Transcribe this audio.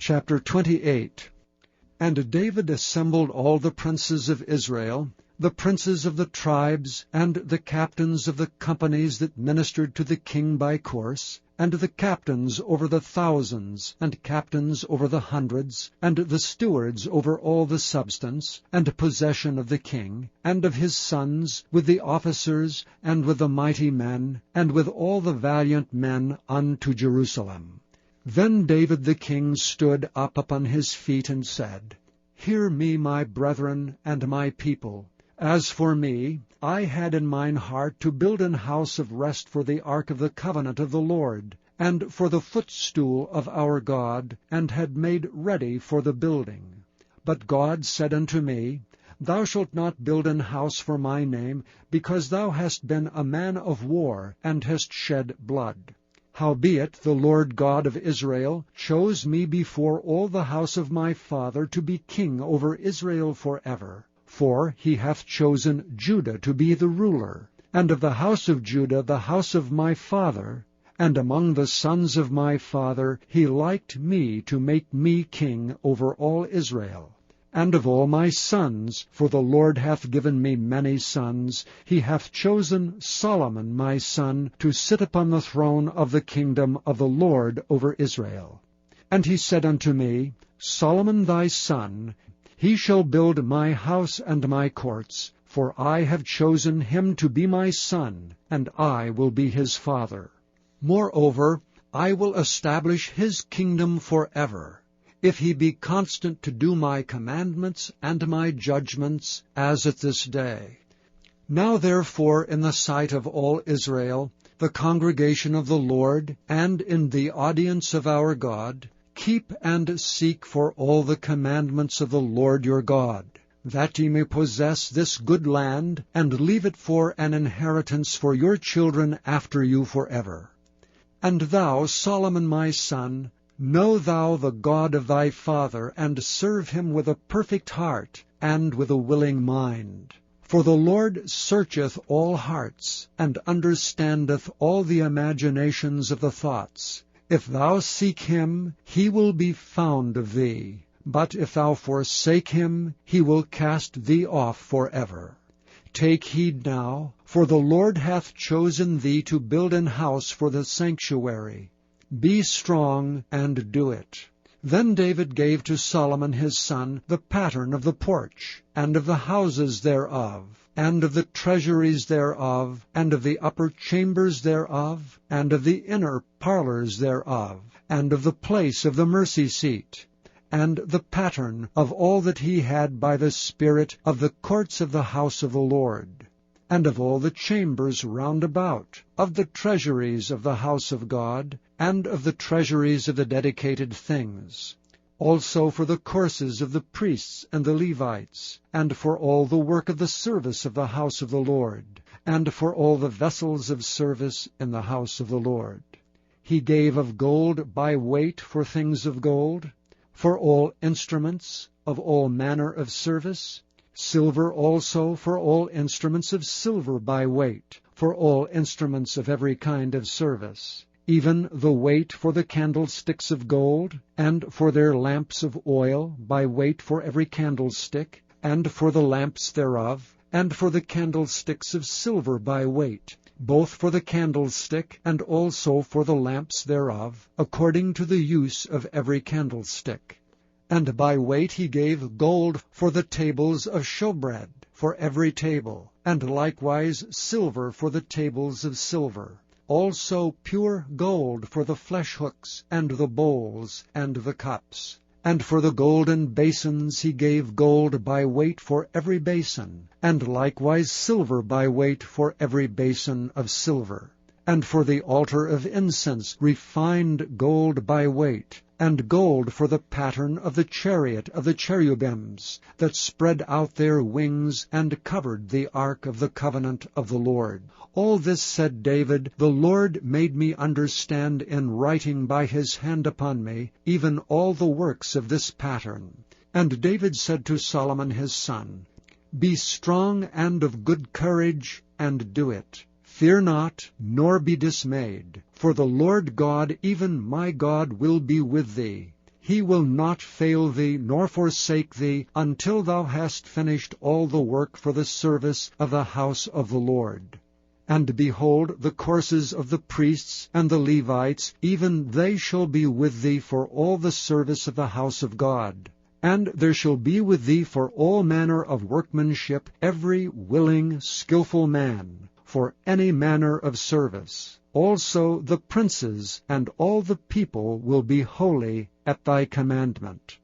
Chapter 28. And David assembled all the princes of Israel, the princes of the tribes, and the captains of the companies that ministered to the king by course, and the captains over the thousands, and captains over the hundreds, and the stewards over all the substance, and possession of the king, and of his sons, with the officers, and with the mighty men, and with all the valiant men unto Jerusalem. Then David the king stood up upon his feet, and said, Hear me, my brethren, and my people. As for me, I had in mine heart to build an house of rest for the ark of the covenant of the Lord, and for the footstool of our God, and had made ready for the building. But God said unto me, Thou shalt not build an house for my name, because thou hast been a man of war, and hast shed blood. Howbeit the Lord God of Israel chose me before all the house of my father to be king over Israel forever. For he hath chosen Judah to be the ruler, and of the house of Judah the house of my father, and among the sons of my father he liked me to make me king over all Israel. And of all my sons, for the Lord hath given me many sons, he hath chosen Solomon my son to sit upon the throne of the kingdom of the Lord over Israel. And he said unto me, Solomon thy son, he shall build my house and my courts, for I have chosen him to be my son, and I will be his father. Moreover, I will establish his kingdom forever, if he be constant to do my commandments and my judgments, as at this day. Now therefore in the sight of all Israel, the congregation of the Lord, and in the audience of our God, keep and seek for all the commandments of the Lord your God, that ye may possess this good land, and leave it for an inheritance for your children after you forever. And thou, Solomon my son, know thou the God of thy father, and serve him with a perfect heart, and with a willing mind. For the Lord searcheth all hearts, and understandeth all the imaginations of the thoughts. If thou seek him, he will be found of thee. But if thou forsake him, he will cast thee off forever. Take heed now, for the Lord hath chosen thee to build an house for the sanctuary. Be strong, and do it. Then David gave to Solomon his son the pattern of the porch, and of the houses thereof, and of the treasuries thereof, and of the upper chambers thereof, and of the inner parlors thereof, and of the place of the mercy seat, and the pattern of all that he had by the Spirit of the courts of the house of the Lord, and of all the chambers round about, of the treasuries of the house of God, and of the treasuries of the dedicated things, also for the courses of the priests and the Levites, and for all the work of the service of the house of the Lord, and for all the vessels of service in the house of the Lord. He gave of gold by weight for things of gold, for all instruments of all manner of service, silver also for all instruments of silver by weight, for all instruments of every kind of service, even the weight for the candlesticks of gold, and for their lamps of oil by weight for every candlestick, and for the lamps thereof, and for the candlesticks of silver by weight, both for the candlestick and also for the lamps thereof, according to the use of every candlestick. And by weight he gave gold for the tables of showbread, for every table, and likewise silver for the tables of silver. Also pure gold for the flesh hooks, and the bowls, and the cups. And for the golden basins he gave gold by weight for every basin, and likewise silver by weight for every basin of silver. And for the altar of incense refined gold by weight, and gold for the pattern of the chariot of the cherubims, that spread out their wings, and covered the ark of the covenant of the Lord. All this, said David, the Lord made me understand in writing by his hand upon me, even all the works of this pattern. And David said to Solomon his son, Be strong and of good courage, and do it. Fear not, nor be dismayed, for the Lord God, even my God, will be with thee. he will not fail thee, nor forsake thee, until thou hast finished all the work for the service of the house of the Lord. And behold, the courses of the priests and the Levites, even they shall be with thee for all the service of the house of God. And there shall be with thee for all manner of workmanship every willing, skillful man, for any manner of service. Also the princes and all the people will be holy at thy commandment.